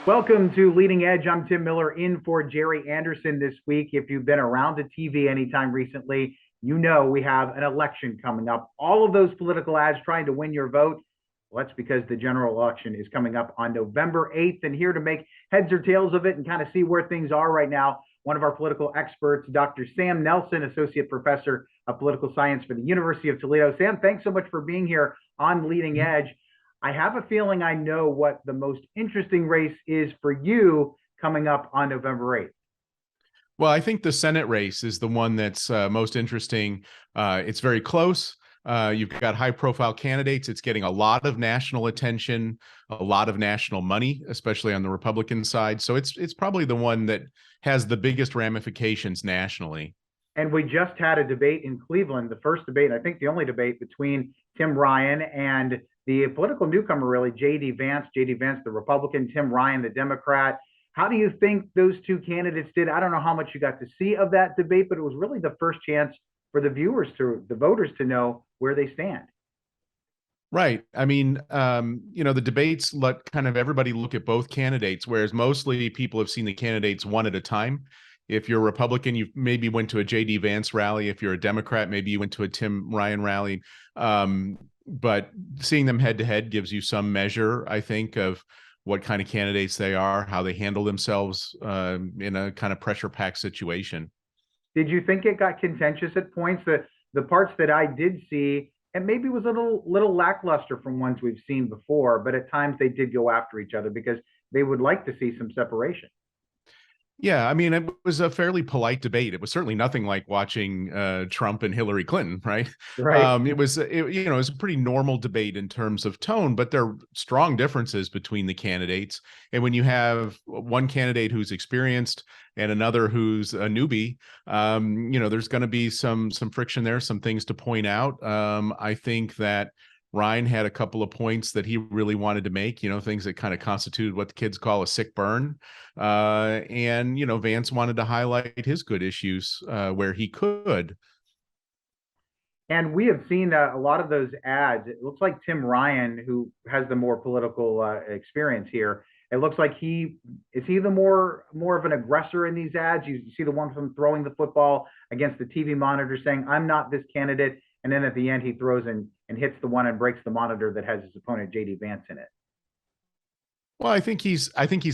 Welcome to Leading Edge. I'm Tim Miller in for Jerry Anderson this week. If you've been around the TV anytime recently, you know we have an election coming up. All of those political ads trying to win your vote. Well, that's because the general election is coming up on November 8th. And here to make heads or tails of it and kind of see where things are right now, one of our political experts, Dr. Sam Nelson, Associate Professor of Political Science for the University of Toledo. Sam, thanks so much for being here on Leading Edge. I have a feeling I know what the most interesting race is for you coming up on November 8th. Well, I think the Senate race is the one that's most interesting. It's very close. You've got high-profile candidates. It's getting a lot of national attention, a lot of national money, especially on the Republican side. So it's probably the one that has the biggest ramifications nationally. And we just had a debate in Cleveland, the first debate, and I think the only debate between Tim Ryan and the political newcomer, really, J.D. Vance. J.D. Vance, the Republican, Tim Ryan, the Democrat. How do you think those two candidates did? I don't know how much you got to see of that debate, but it was really the first chance for the voters to know where they stand. Right. I mean, the debates let kind of everybody look at both candidates, whereas mostly people have seen the candidates one at a time. If you're a Republican, you maybe went to a J.D. Vance rally. If you're a Democrat, maybe you went to a Tim Ryan rally. But seeing them head to head gives you some measure, I think, of what kind of candidates they are, how they handle themselves in a kind of pressure-packed situation. Did you think it got contentious at points? The parts that I did see, and maybe was a little lackluster from ones we've seen before, but at times they did go after each other because they would like to see some separation. Yeah, I mean, it was a fairly polite debate. It was certainly nothing like watching Trump and Hillary Clinton, right? Right. It was a pretty normal debate in terms of tone, but there are strong differences between the candidates. And when you have one candidate who's experienced and another who's a newbie, there's going to be some friction there, some things to point out. I think that Ryan had a couple of points that he really wanted to make, things that kind of constituted what the kids call a sick burn. And Vance wanted to highlight his good issues where he could. And we have seen a lot of those ads. It looks like Tim Ryan, who has the more political experience here, it looks like he the more of an aggressor in these ads. You see the one from throwing the football against the TV monitor saying, "I'm not this candidate." And then at the end, he throws and hits the one and breaks the monitor that has his opponent, J.D. Vance, in it. Well, I think he's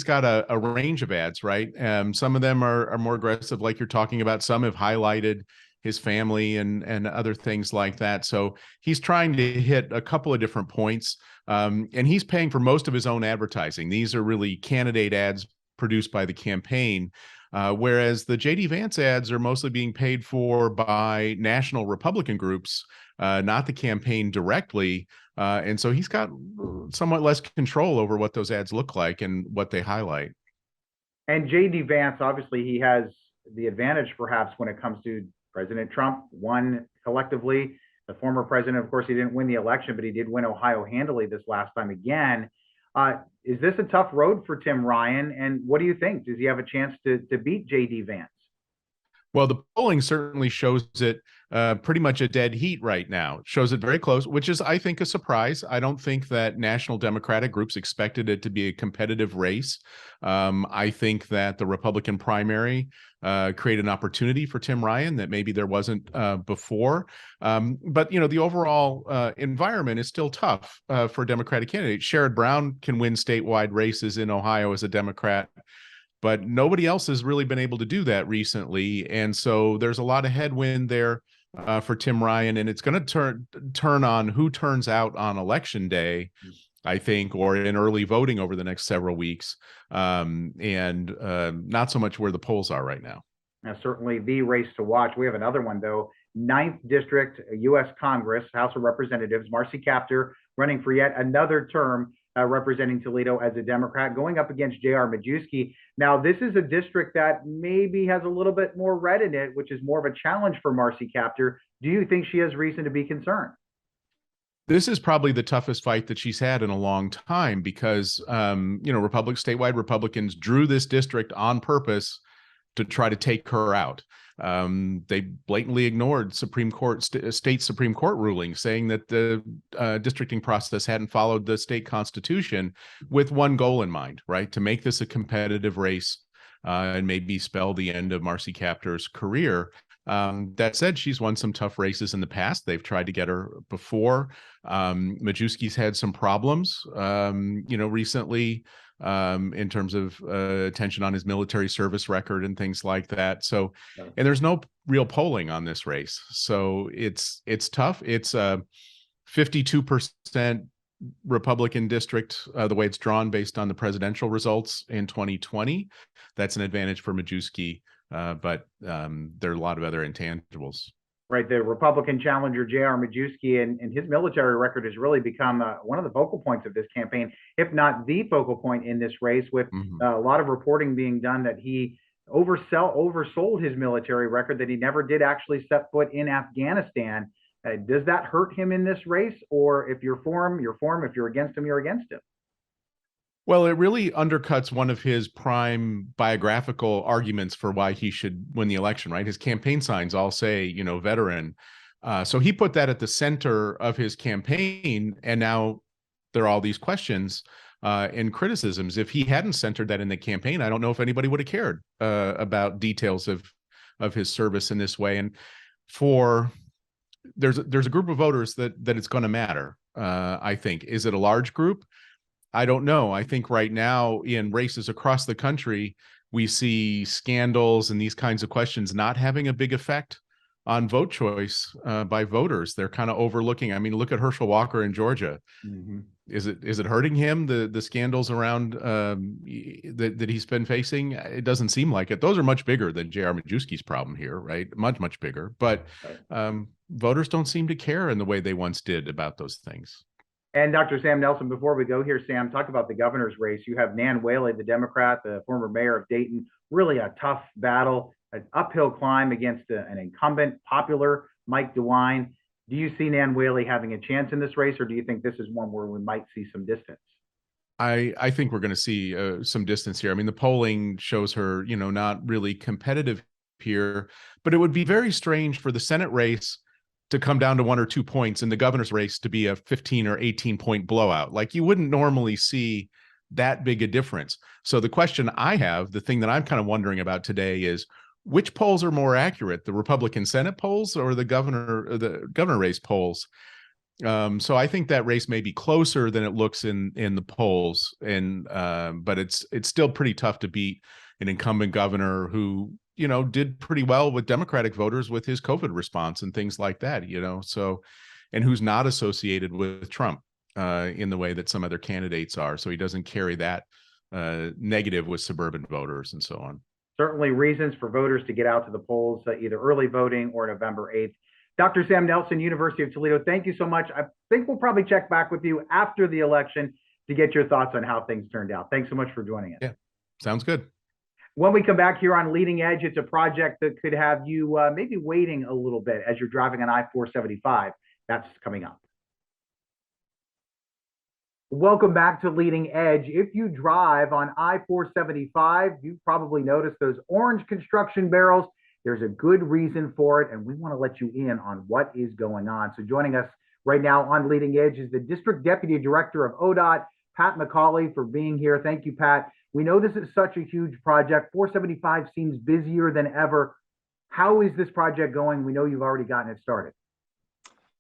got a range of ads, right? Some of them are more aggressive, like you're talking about. Some have highlighted his family and other things like that. So he's trying to hit a couple of different points, and he's paying for most of his own advertising. These are really candidate ads produced by the campaign. Whereas the J.D. Vance ads are mostly being paid for by national Republican groups, not the campaign directly. And so he's got somewhat less control over what those ads look like and what they highlight. And J.D. Vance, obviously, he has the advantage perhaps when it comes to President Trump, won collectively. The former president, of course, he didn't win the election, but he did win Ohio handily this last time again. Is this a tough road for Tim Ryan? And what do you think? Does he have a chance to beat J.D. Vance? Well, the polling certainly shows it pretty much a dead heat right now. It shows it very close, which is, I think, a surprise. I don't think that national Democratic groups expected it to be a competitive race. I think that the Republican primary created an opportunity for Tim Ryan that maybe there wasn't before. But, the overall environment is still tough for Democratic candidates. Sherrod Brown can win statewide races in Ohio as a Democrat, but nobody else has really been able to do that recently. And so there's a lot of headwind there for Tim Ryan, and it's going to turn on who turns out on election day, I think, or in early voting over the next several weeks, and not so much where the polls are right now. Now, certainly the race to watch. We have another one, though. 9th District, U.S. Congress, House of Representatives, Marcy Kaptur running for yet another term, representing Toledo as a Democrat, going up against J.R. Majewski. Now, this is a district that maybe has a little bit more red in it, which is more of a challenge for Marcy Kaptur. Do you think she has reason to be concerned? This is probably the toughest fight that she's had in a long time because, statewide Republicans drew this district on purpose to try to take her out. They blatantly ignored state Supreme Court rulings saying that the districting process hadn't followed the state constitution, with one goal in mind, right? To make this a competitive race and maybe spell the end of Marcy Kaptur's career. That said, she's won some tough races in the past. They've tried to get her before. Majewski's had some problems, recently, in terms of attention on his military service record and things like that. So, and there's no real polling on this race. So it's tough. It's a 52% Republican district, the way it's drawn based on the presidential results in 2020. That's an advantage for Majewski, but there are a lot of other intangibles. Right, the Republican challenger, J.R. Majewski, and his military record has really become one of the focal points of this campaign, if not the focal point in this race, with a lot of reporting being done that he oversold his military record, that he never did actually set foot in Afghanistan. Does that hurt him in this race? Or if you're for him, you're for him. If you're against him, you're against him? Well, it really undercuts one of his prime biographical arguments for why he should win the election, right? His campaign signs all say, veteran. So he put that at the center of his campaign, and now there are all these questions and criticisms. If he hadn't centered that in the campaign, I don't know if anybody would have cared about details of his service in this way. And there's a group of voters that it's going to matter. I think. Is it a large group? I don't know. I think right now in races across the country, we see scandals and these kinds of questions not having a big effect on vote choice by voters. They're kind of overlooking. I mean, look at Herschel Walker in Georgia. Is it hurting him, the scandals around that he's been facing? It doesn't seem like it. Those are much bigger than J.R. Majewski's problem here, right? Much bigger. But voters don't seem to care in the way they once did about those things. And Dr. Sam Nelson, before we go here, Sam, talk about the governor's race. You have Nan Whaley, the Democrat, the former mayor of Dayton, really a tough battle, an uphill climb against an incumbent, popular Mike DeWine. Do you see Nan Whaley having a chance in this race, or do you think this is one where we might see some distance? I think we're going to see some distance here. I mean, the polling shows her, not really competitive here, but it would be very strange for the Senate race to come down to 1 or 2 points, and the governor's race to be a 15 or 18 point blowout. Like, you wouldn't normally see that big a difference. So the question I have, the thing that I'm kind of wondering about today, is which polls are more accurate, the Republican Senate polls or the governor race polls? So I think that race may be closer than it looks in the polls, and but it's still pretty tough to beat an incumbent governor who did pretty well with Democratic voters with his COVID response and things like that, so, and who's not associated with Trump in the way that some other candidates are. So he doesn't carry that negative with suburban voters and so on. Certainly reasons for voters to get out to the polls, either early voting or November 8th. Dr. Sam Nelson, University of Toledo, thank you so much. I think we'll probably check back with you after the election to get your thoughts on how things turned out. Thanks so much for joining us. Yeah, sounds good. When we come back here on Leading Edge, it's a project that could have you maybe waiting a little bit as you're driving on I-475. That's coming up. Welcome back to Leading Edge. If you drive on I-475, you've probably noticed those orange construction barrels. There's a good reason for it, and we want to let you in on what is going on. So joining us right now on Leading Edge is the District Deputy Director of ODOT, Pat McCauley, for being here. Thank you, Pat. We know this is such a huge project. 475 seems busier than ever. How is this project going? We know you've already gotten it started.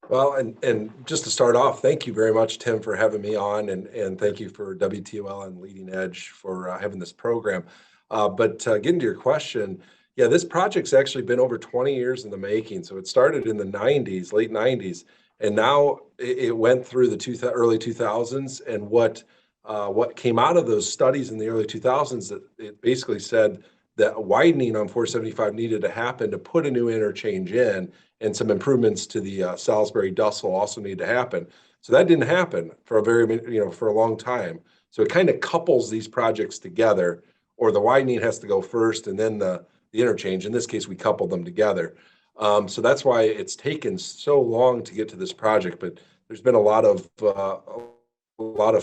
Well, and just to start off, thank you very much, Tim, for having me on, and thank you for WTOL and Leading Edge for having this program. But getting to your question, yeah, this project's actually been over 20 years in the making. So it started in the 90s, late 90s, and now it went through the early 2000s. And what came out of those studies in the early 2000s, that it basically said that widening on 475 needed to happen to put a new interchange in, and some improvements to the Salisbury-Dussel also need to happen. So that didn't happen for a long time. So it kind of couples these projects together, or the widening has to go first and then the interchange. In this case, we coupled them together. So that's why it's taken so long to get to this project. But there's been a lot of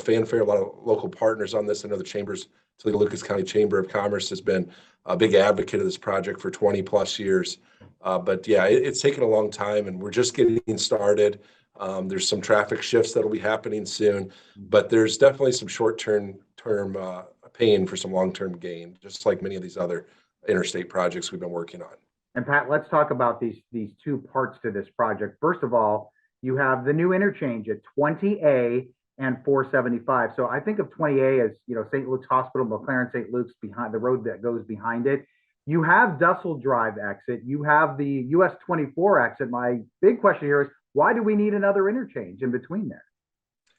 fanfare, a lot of local partners on this. I know the chamber's Toledo Lucas County Chamber of Commerce has been a big advocate of this project for 20 plus years. But yeah, it's taken a long time, and we're just getting started. There's some traffic shifts that'll be happening soon, but there's definitely some short-term pain for some long-term gain, just like many of these other interstate projects we've been working on. And Pat, let's talk about these two parts to this project. First of all, you have the new interchange at 20A and 475. So I think of 20A as, St. Luke's Hospital, McLaren St. Luke's, behind the road that goes behind it. You have Dussel Drive exit. You have the US 24 exit. My big question here is, why do we need another interchange in between there?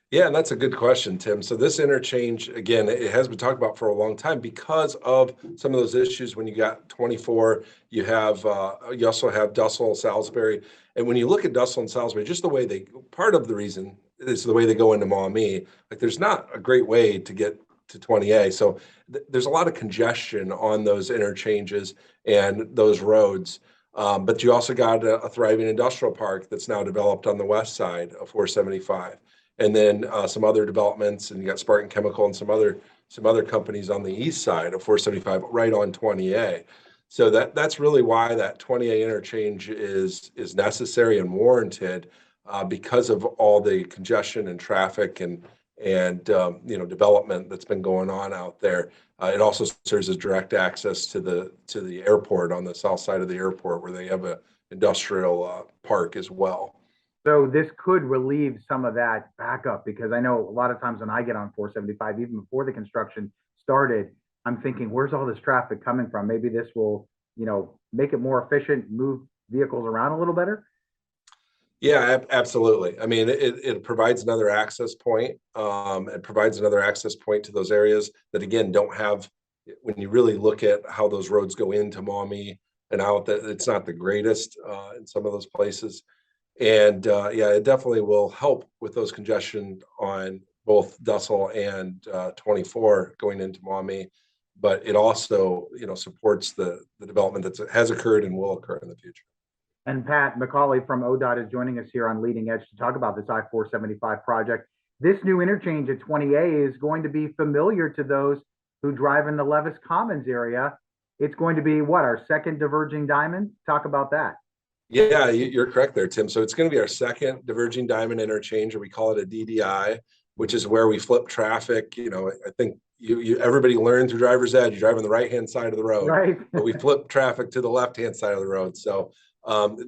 Yeah, and that's a good question, Tim. So this interchange, again, it has been talked about for a long time because of some of those issues. When you got 24, you also have Dussel, Salisbury. And when you look at Dussel and Salisbury, just the way part of the reason is the way they go into Maumee. Like, there's not a great way to get to 20A. So there's a lot of congestion on those interchanges and those roads. But you also got a thriving industrial park that's now developed on the west side of 475. And then some other developments, and you got Spartan Chemical and some other companies on the east side of 475, right on 20A. So that's really why that 20A interchange is necessary and warranted, because of all the congestion and traffic and development that's been going on out there. It also serves as direct access to the airport on the south side of the airport, where they have an industrial park as well. So this could relieve some of that backup, because I know a lot of times when I get on 475, even before the construction started, I'm thinking, where's all this traffic coming from? Maybe this will, make it more efficient, move vehicles around a little better. Yeah, absolutely. I mean, it provides another access point. It provides another access point to those areas that, again, don't have, when you really look at how those roads go into Maumee and out, that it's not the greatest in some of those places. And yeah, it definitely will help with those congestion on both Dussel and 24 going into Maumee. But it also, supports the development that has occurred and will occur in the future. And Pat McCauley from ODOT is joining us here on Leading Edge to talk about this I-475 project. This new interchange at 20A is going to be familiar to those who drive in the Levis Commons area. It's going to be our second diverging diamond? Talk about that. Yeah, you're correct there, Tim. So it's going to be our second diverging diamond interchange, or we call it a DDI, which is where we flip traffic. I think everybody learned through driver's ed, you drive on the right-hand side of the road, right? But we flip traffic to the left-hand side of the road. So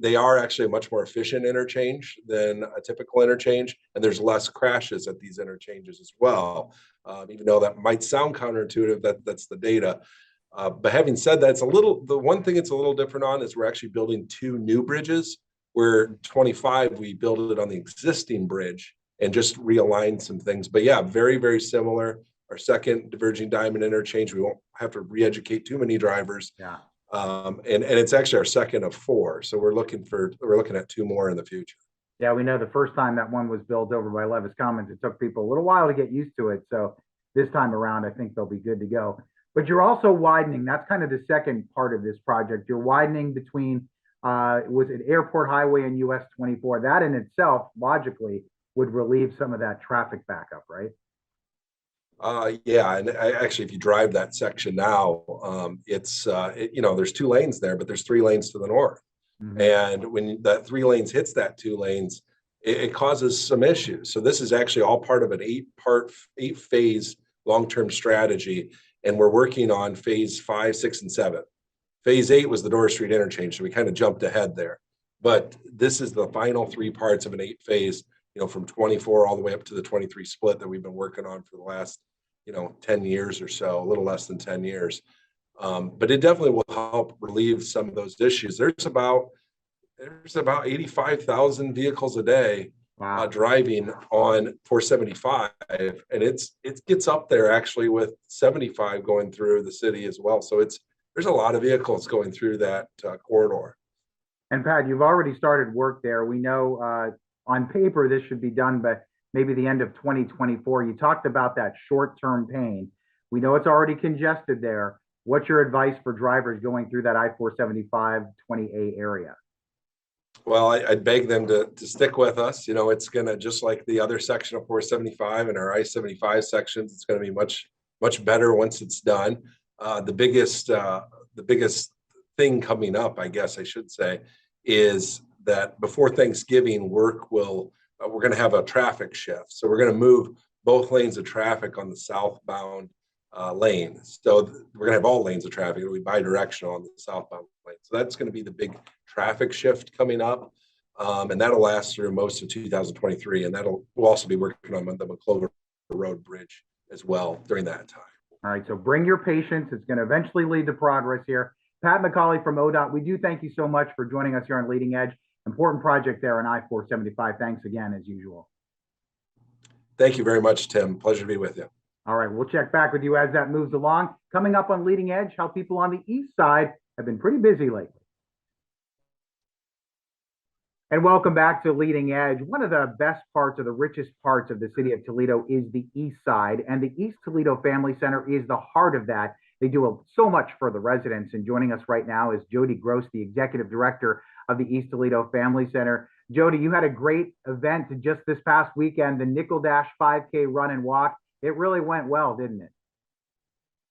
they are actually a much more efficient interchange than a typical interchange, and there's less crashes at these interchanges as well. Even though that might sound counterintuitive, that's the data. But having said that, the one thing it's a little different on is we're actually building two new bridges, where 25, we built it on the existing bridge and just realigned some things. But yeah, very, very similar. Our second diverging diamond interchange, we won't have to re-educate too many drivers. Yeah. And it's actually our second of 4. So we're looking at 2 more in the future. Yeah, we know the first time that one was built over by Levis Commons, it took people a little while to get used to it. So this time around, I think they'll be good to go. But you're also widening. That's kind of the second part of this project. You're widening between, was it Airport Highway and US 24? That in itself, logically, would relieve some of that traffic backup, right? Yeah, and actually, if you drive that section now, there's 2 lanes there, but there's 3 lanes to the north. Mm-hmm. And when that 3 lanes hits that 2 lanes, it causes some issues. So this is actually all part of an 8-phase long-term strategy. And we're working on phase 5, 6, and 7. Phase 8 was the Dorr Street interchange, so we kind of jumped ahead there. But this is the final 3 parts of an 8-phase, from 24 all the way up to the 23 split that we've been working on for the last, 10 years or so, a little less than 10 years. But it definitely will help relieve some of those issues. There's about 85,000 vehicles a day. Wow. Driving on 475, and it gets up there actually with 75 going through the city as well. So there's a lot of vehicles going through that corridor. And Pat, you've already started work there. We know on paper this should be done by maybe the end of 2024. You talked about that short-term pain. We know it's already congested there. What's your advice for drivers going through that I-475 20A area? Well, I'd beg them to stick with us. It's going to, just like the other section of 475 and our I-75 sections, it's going to be much, much better once it's done. The biggest thing coming up, I guess I should say, is that before Thanksgiving, we're going to have a traffic shift. So we're going to move both lanes of traffic on the southbound lane. So we're going to have all lanes of traffic. It'll be bi-directional on the southbound lane. So that's going to be the big traffic shift coming up. And that'll last through most of 2023. And we'll also be working on the McClover Road Bridge as well during that time. All right, so bring your patience. It's going to eventually lead to progress here. Pat McCauley from ODOT, we do thank you so much for joining us here on Leading Edge. Important project there on I-475. Thanks again, as usual. Thank you very much, Tim. Pleasure to be with you. All right, we'll check back with you as that moves along. Coming up on Leading Edge, how people on the east side have been pretty busy lately. And welcome back to Leading Edge. One of the best parts, or the richest parts of the city of Toledo, is the east side, and the East Toledo Family Center is the heart of that. They do so much for the residents, and joining us right now is Jody Gross, the executive director of the East Toledo Family Center. Jody, you had a great event just this past weekend, the Nickel Dash 5K run and walk. It really went well, didn't it?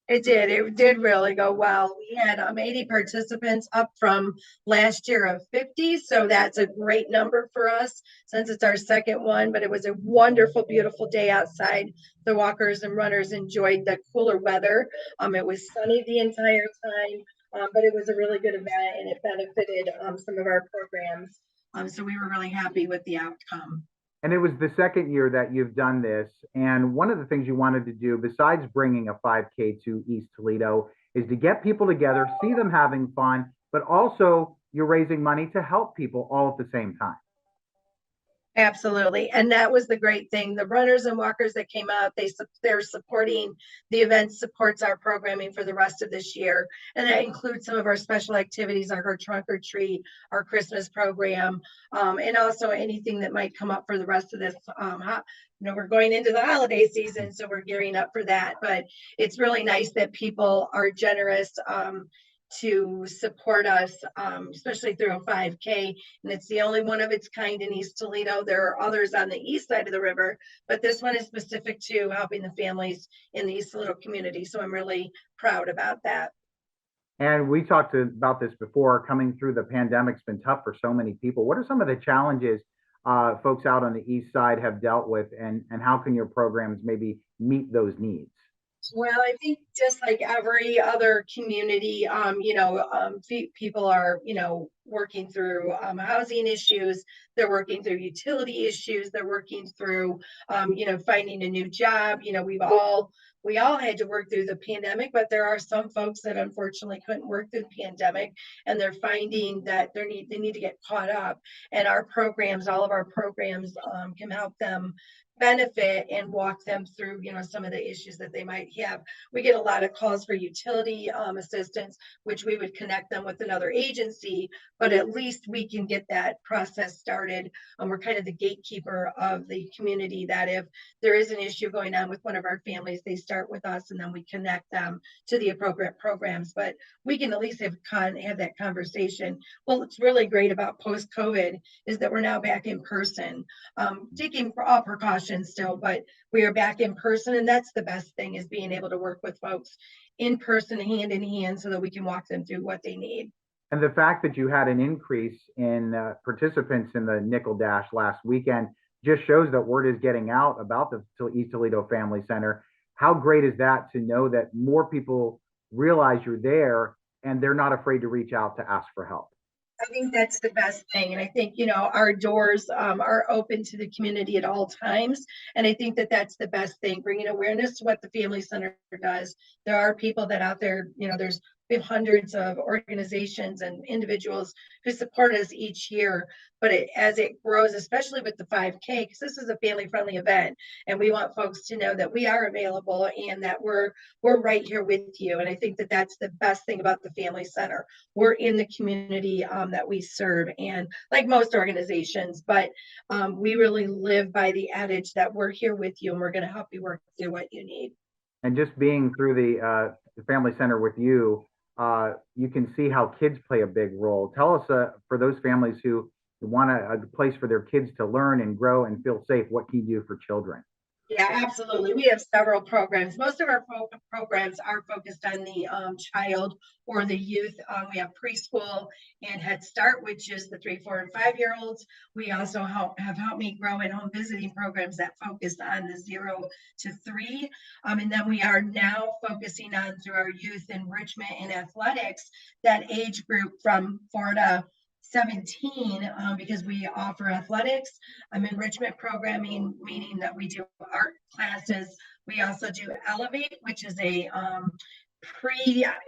It did. It did really go well. We had 80 participants, up from last year of 50. So that's a great number for us since it's our second one. But it was a wonderful, beautiful day outside. The walkers and runners enjoyed the cooler weather. It was sunny the entire time, but it was a really good event, and it benefited some of our programs. So we were really happy with the outcome. And it was the second year that you've done this. And one of the things you wanted to do, besides bringing a 5K to East Toledo, is to get people together, see them having fun, but also you're raising money to help people all at the same time. Absolutely. And that was the great thing. The runners and walkers that came out, they're supporting the event, supports our programming for the rest of this year. And that includes some of our special activities, like our trunk or treat, our Christmas program, and also anything that might come up for the rest of this. We're going into the holiday season, so we're gearing up for that. But it's really nice that people are generous to support us, especially through a 5K. And it's the only one of its kind in East Toledo. There are others on the east side of the river, but this one is specific to helping the families in the East Toledo community. So I'm really proud about that. And we talked about this before. Coming through the pandemic's been tough for so many people. What are some of the challenges folks out on the east side have dealt with, and how can your programs maybe meet those needs? Well, I think just like every other community, people are, working through housing issues. They're working through utility issues. They're working through, finding a new job. We all had to work through the pandemic, but there are some folks that unfortunately couldn't work through the pandemic, and they're finding that they need to get caught up. And all of our programs can help them benefit and walk them through, some of the issues that they might have. We get a lot of calls for utility assistance, which we would connect them with another agency, but at least we can get that process started. We're kind of the gatekeeper of the community, that if there is an issue going on with one of our families, they start with us, and then we connect them to the appropriate programs. But we can at least have that conversation. Well, what's really great about post-COVID is that we're now back in person, taking all precautions still, but we are back in person, and that's the best thing, is being able to work with folks in person, hand in hand, so that we can walk them through what they need. And the fact that you had an increase in participants in the Nickel Dash last weekend just shows that word is getting out about the East Toledo Family Center. How great is that to know that more people realize you're there and they're not afraid to reach out to ask for help? I think that's the best thing. And I think, our doors are open to the community at all times. And I think that that's the best thing, bringing awareness to what the Family Center does. There are people that out there, we have hundreds of organizations and individuals who support us each year. But as it grows, especially with the 5K, because this is a family-friendly event, and we want folks to know that we are available and that we're right here with you. And I think that that's the best thing about the Family Center. We're in the community that we serve, and like most organizations, but we really live by the adage that we're here with you, and we're going to help you work through what you need. And just being through the Family Center with you, you can see how kids play a big role. Tell us, for those families who want a place for their kids to learn and grow and feel safe, what can you do for children? Yeah, absolutely. We have several programs. Most of our programs are focused on the child or the youth. We have preschool and Head Start, which is the 3, 4, and 5-year-olds. We also have Help Me Grow and home visiting programs that focus on the 0 to 3. And then we are now focusing on, through our youth enrichment and athletics, that age group from 4 to 17, because we offer athletics, enrichment programming, meaning that we do art classes. We also do Elevate, which is a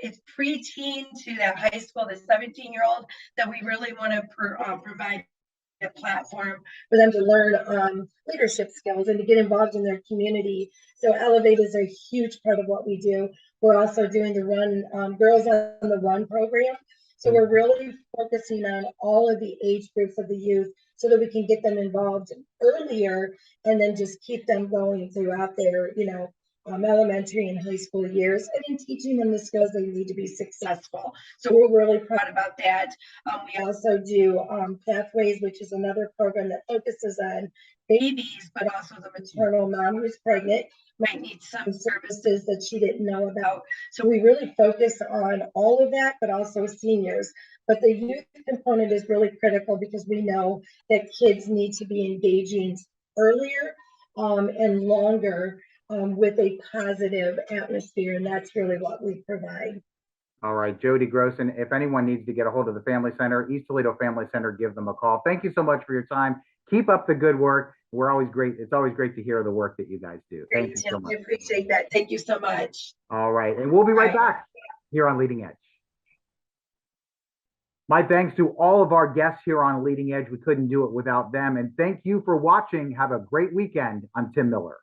it's preteen to that high school, the 17-year-old, that we really want to provide a platform for them to learn leadership skills and to get involved in their community. So Elevate is a huge part of what we do. We're also doing the Run Girls on the Run program. So we're really focusing on all of the age groups of the youth so that we can get them involved earlier and then just keep them going throughout their, elementary and high school years, and in teaching them the skills they need to be successful. So we're really proud about that. We also do Pathways, which is another program that focuses on babies, but also the maternal mom who's pregnant might need some services that she didn't know about. So we really focus on all of that, but also seniors. But the youth component is really critical because we know that kids need to be engaging earlier and longer with a positive atmosphere, and that's really what we provide. All right, Jody Grossen, if anyone needs to get a hold of the Family Center, East Toledo Family Center, give them a call. Thank you so much for your time. Keep up the good work. We're always great. It's always great to hear the work that you guys do. Great, Thank you so much. I appreciate that. Thank you so much. All right, and we'll be right back here on Leading Edge. My thanks to all of our guests here on Leading Edge. We couldn't do it without them. And thank you for watching. Have a great weekend. I'm Tim Miller.